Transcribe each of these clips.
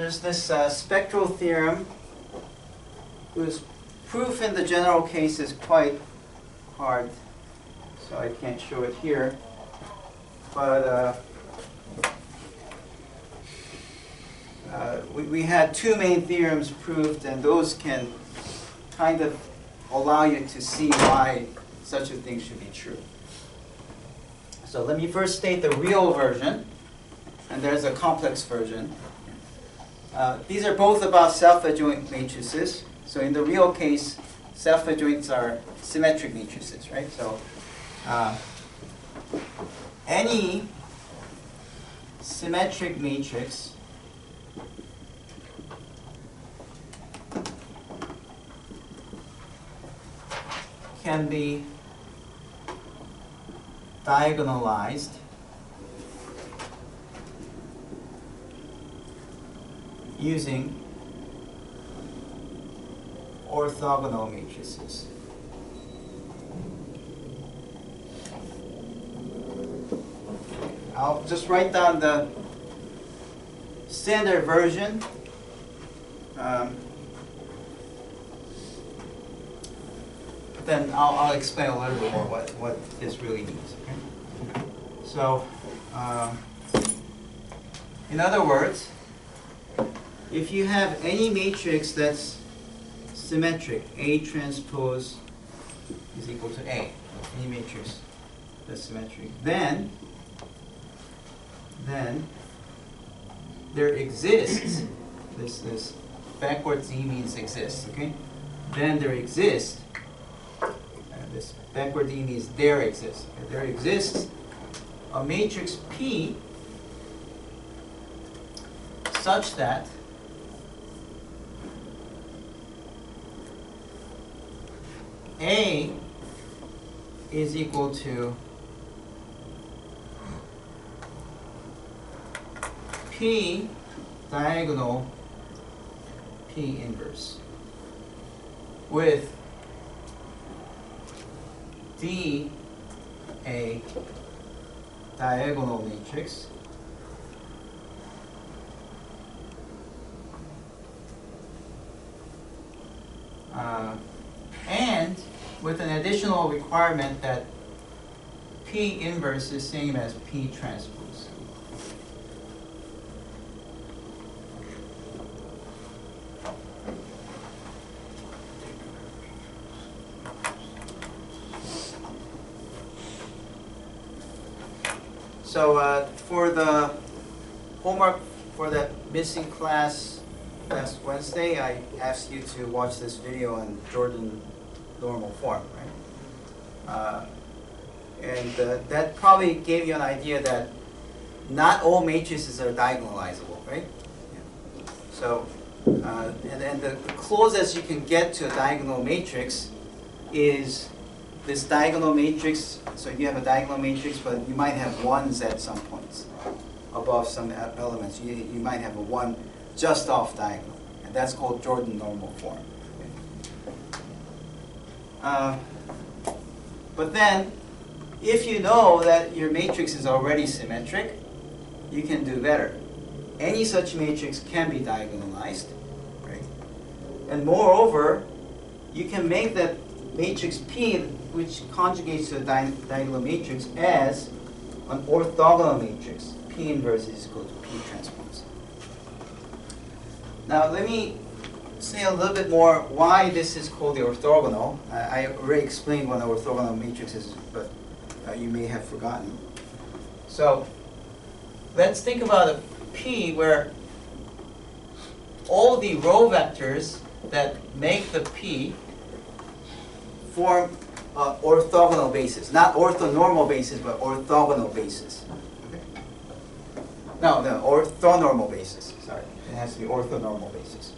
there's this spectral theorem whose proof in the general case is quite hard, so I can't show it here. But we had two main theorems proved, and those can kind of allow you to see why such a thing should be true. So let me first state the real version, and there's a complex version. These are both about self-adjoint matrices. So in the real case, self-adjoints are symmetric matrices, right? So any symmetric matrix can be diagonalized using orthogonal matrices. I'll just write down the standard version. Then I'll explain a little bit more what this really means. Okay? So, in other words, if you have any matrix that's symmetric, A transpose is equal to A, any matrix that's symmetric, then there exists, this backward Z means exists, okay? Then there exists, this backward E means there exists. Okay? There exists a matrix P such that A is equal to P diagonal P inverse with D a diagonal matrix and with an additional requirement that P inverse is same as P transpose. So for the homework for that missing class last Wednesday, I asked you to watch this video on Jordan normal form, right? And that probably gave you an idea that not all matrices are diagonalizable, right? Yeah. So, and the closest you can get to a diagonal matrix is this diagonal matrix. So you have a diagonal matrix, but you might have ones at some points above some elements. You might have a one just off diagonal, and that's called Jordan normal form. But then, if you know that your matrix is already symmetric, you can do better. Any such matrix can be diagonalized, right? And moreover, you can make that matrix P, which conjugates to a diagonal matrix, as an orthogonal matrix. P inverse is equal to P transpose. Now let me say a little bit more why this is called the orthogonal. I already explained what an orthogonal matrix is, but you may have forgotten. So let's think about a P where all the row vectors that make the P form orthogonal basis. Not orthonormal basis, but orthogonal basis. Okay? No, orthonormal basis. Sorry, it has to be orthonormal basis.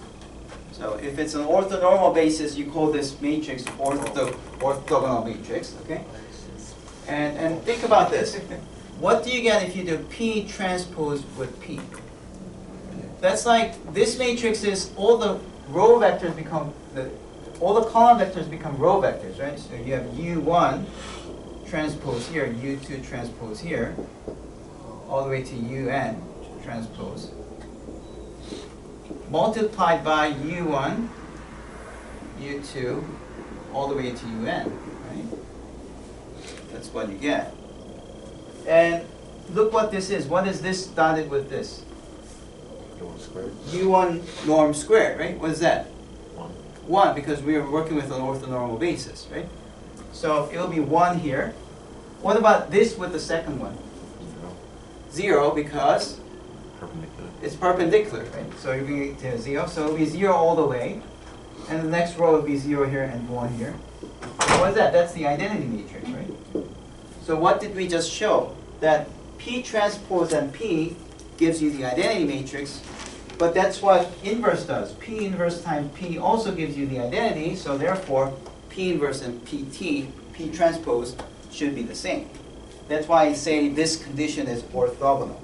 So if it's an orthonormal basis, you call this matrix orthogonal matrix. Okay? And think about this. What do you get if you do P transpose with P? That's like this matrix is all the row vectors become all the column vectors become row vectors, right? So you have U1 transpose here, U2 transpose here, all the way to UN transpose. multiplied by u1, u2, all the way to un, right? That's what you get. And look what this is. What is this dotted with this? U1 squared. U1 norm squared, right? What is that? 1. 1, because we are working with an orthonormal basis, right? So it'll be 1 here. What about this with the second one? 0, because Perpendicular. it's perpendicular, right? So you're going to 0. So it'll be 0 all the way. And the next row will be 0 here and 1 here. So what is that? That's the identity matrix, right? So what did we just show? That P transpose and P gives you the identity matrix, but that's what inverse does. P inverse times P also gives you the identity, so therefore P inverse and PT, P transpose, should be the same. That's why I say this condition is orthogonal.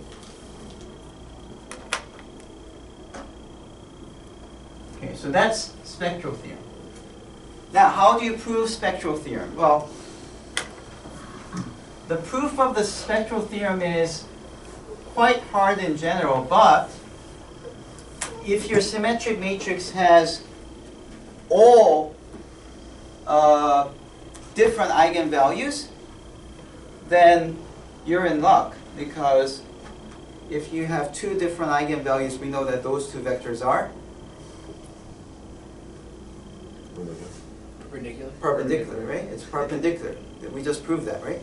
Okay, so that's spectral theorem. Now, how do you prove spectral theorem? Well, the proof of the spectral theorem is quite hard in general, but if your symmetric matrix has all different eigenvalues, then you're in luck, because if you have two different eigenvalues, we know that those two vectors are perpendicular, right? It's perpendicular. We just proved that, right?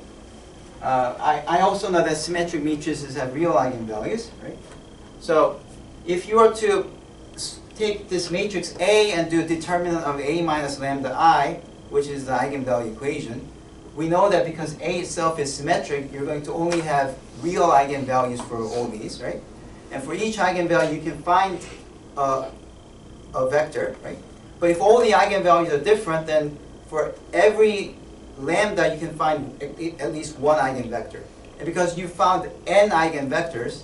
I also know that symmetric matrices have real eigenvalues, right? So if you were to take this matrix A and do determinant of A minus lambda I, which is the eigenvalue equation, we know that because A itself is symmetric, you're going to only have real eigenvalues for all these, right? And for each eigenvalue, you can find a vector, right? But if all the eigenvalues are different, then for every lambda, you can find at least one eigenvector. And because you found n eigenvectors,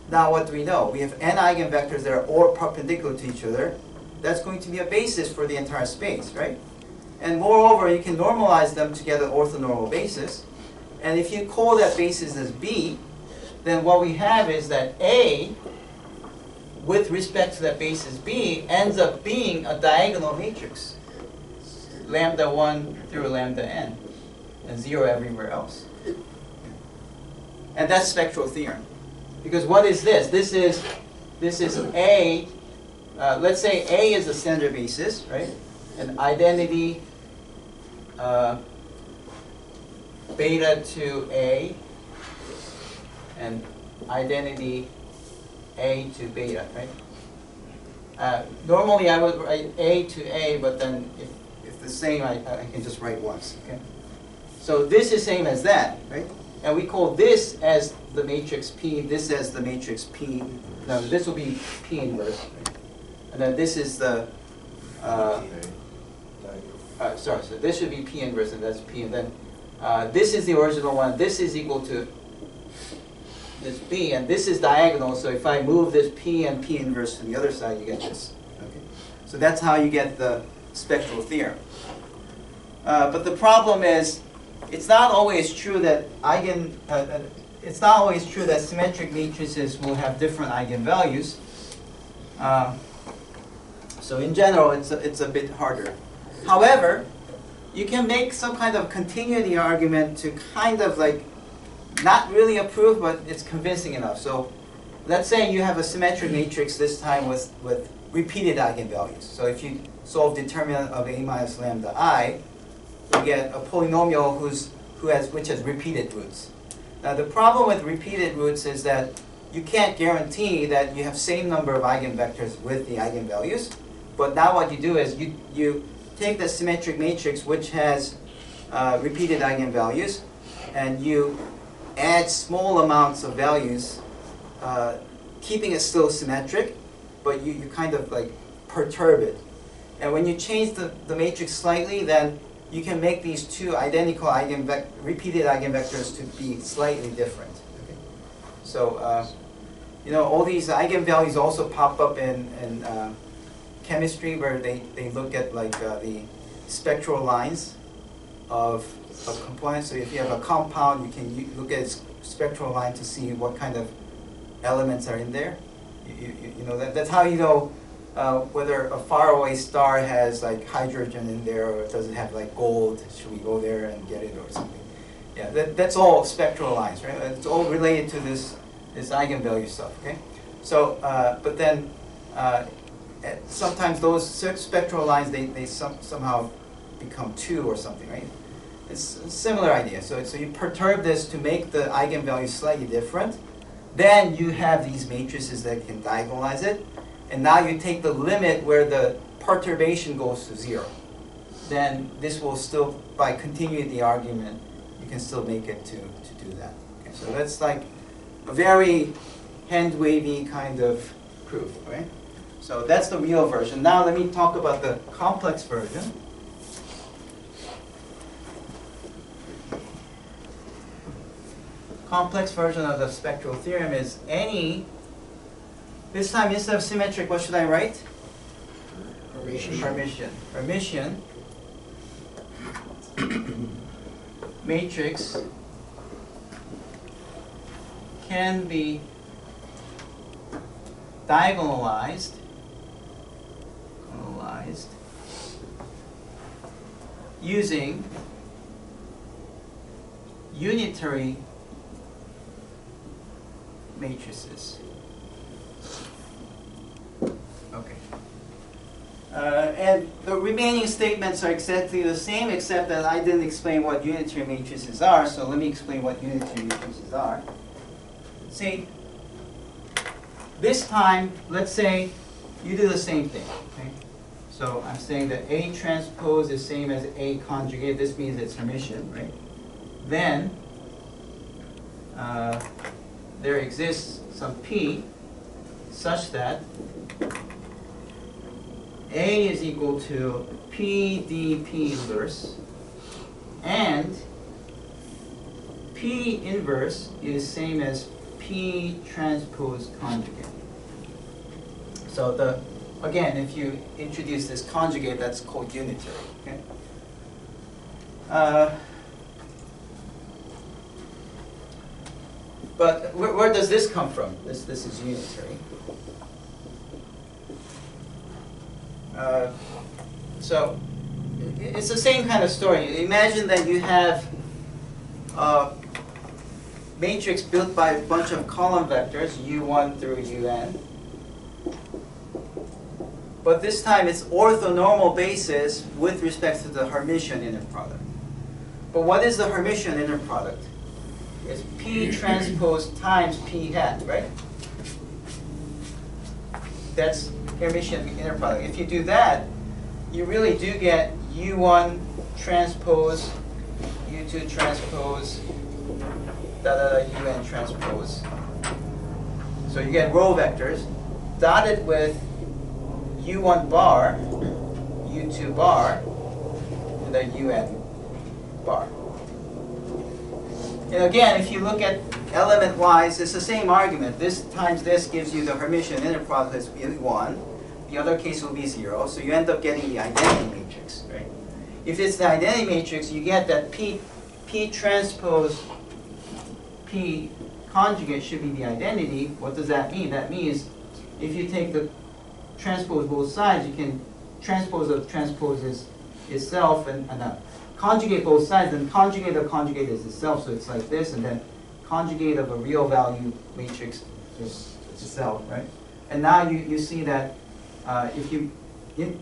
now what do we know? We have n eigenvectors that are all perpendicular to each other. That's going to be a basis for the entire space, right? And moreover, you can normalize them to get an orthonormal basis. And if you call that basis as B, then what we have is that A, with respect to that basis B, ends up being a diagonal matrix. Lambda 1 through lambda n, and 0 everywhere else. And that's spectral theorem. Because what is this? This is A, let's say A is the standard basis, right? And identity beta to A, and identity A to beta, right? Normally I would write A to A, but then if the same, I can just write once, okay? So this is same as that, right? And we call this as the matrix P, this as the matrix P. Now this will be P inverse, right? And then this is the, so this should be P inverse, and that's P, and then this is the original one, this is equal to this P, and this is diagonal, so if I move this P and P inverse to the other side, you get this. Okay? So that's how you get the spectral theorem. But the problem is, it's not always true that it's not always true that symmetric matrices will have different eigenvalues. So in general, it's a bit harder. However, you can make some kind of continuity argument to kind of like not really a proof, but it's convincing enough. So let's say you have a symmetric matrix this time with repeated eigenvalues. So if you solve determinant of A minus lambda I, you get a polynomial which has repeated roots. Now the problem with repeated roots is that you can't guarantee that you have same number of eigenvectors with the eigenvalues. But now what you do is you take the symmetric matrix which has repeated eigenvalues, and you add small amounts of values, keeping it still symmetric, but you kind of like perturb it. And when you change the matrix slightly, then you can make these two identical repeated eigenvectors to be slightly different. Okay? So you know, all these eigenvalues also pop up in chemistry, where they look at like the spectral lines of components. So if you have a compound, you can look at its spectral line to see what kind of elements are in there. You know that's how you know whether a faraway star has like hydrogen in there, or does it have like gold? Should we go there and get it or something? Yeah, that's all spectral lines, right? It's all related to this eigenvalue stuff. Okay, so but then sometimes those spectral lines they somehow become 2 or something, right? It's a similar idea. So you perturb this to make the eigenvalue slightly different. Then you have these matrices that can diagonalize it. And now you take the limit where the perturbation goes to 0. Then this will still, by continuing the argument, you can still make it to do that. Okay, so that's like a very hand-wavy kind of proof, right? So that's the real version. Now let me talk about the complex version. Complex version of the spectral theorem is any, this time instead of symmetric, what should I write? Permission. Permission matrix can be diagonalized using unitary matrices. Okay. And the remaining statements are exactly the same, except that I didn't explain what unitary matrices are, so let me explain what unitary matrices are. See, this time, let's say you do the same thing. Okay? So I'm saying that A transpose is same as A conjugate. This means it's Hermitian, right? Then there exists some P such that A is equal to P dP inverse, and P inverse is same as P transpose conjugate. So again, if you introduce this conjugate, that's called unitary. Okay. But where does this come from? This is unitary. So it's the same kind of story. Imagine that you have a matrix built by a bunch of column vectors, U1 through UN. But this time it's orthonormal basis with respect to the Hermitian inner product. But what is the Hermitian inner product? It's P transpose times P hat, right? That's Hermitian inner product. If you do that, you really do get U1 transpose, U2 transpose, UN transpose. So you get row vectors dotted with U1 bar, U2 bar, and then UN bar. And again, if you look at element-wise, it's the same argument. This times this gives you the Hermitian inner product as U1. The other case will be 0. So you end up getting the identity matrix, right? If it's the identity matrix, you get that P transpose P conjugate should be the identity. What does that mean? That means if you take the transpose both sides, you can transpose of transposes itself and conjugate both sides, and conjugate of conjugate is itself, so it's like this, and then conjugate of a real value matrix is itself, right? And now you see that if you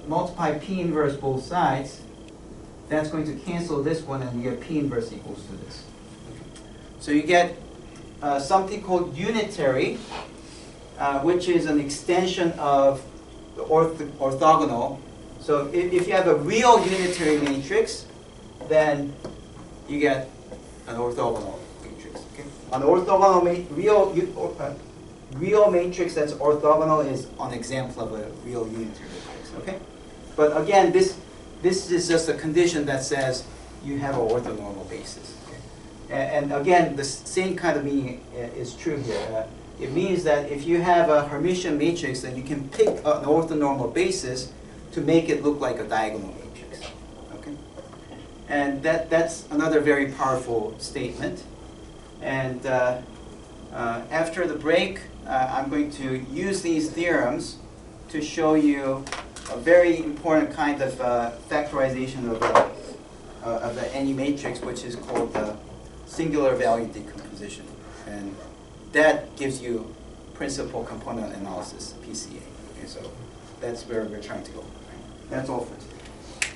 multiply P inverse both sides, that's going to cancel this one, and you get P inverse equals to this. So you get something called unitary, which is an extension of the orthogonal. So if you have a real unitary matrix, then you get an orthogonal matrix. Okay? An orthogonal real matrix that's orthogonal is an example of a real unitary matrix. Okay? But again, this is just a condition that says you have an orthonormal basis. Okay? And again, the same kind of meaning is true here. It means that if you have a Hermitian matrix, then you can pick an orthonormal basis to make it look like a diagonal matrix. Okay? And that's another very powerful statement. And after the break, I'm going to use these theorems to show you a very important kind of factorization of the any matrix, which is called the singular value decomposition. And that gives you principal component analysis, PCA. Okay, so that's where we're trying to go. That's all for today.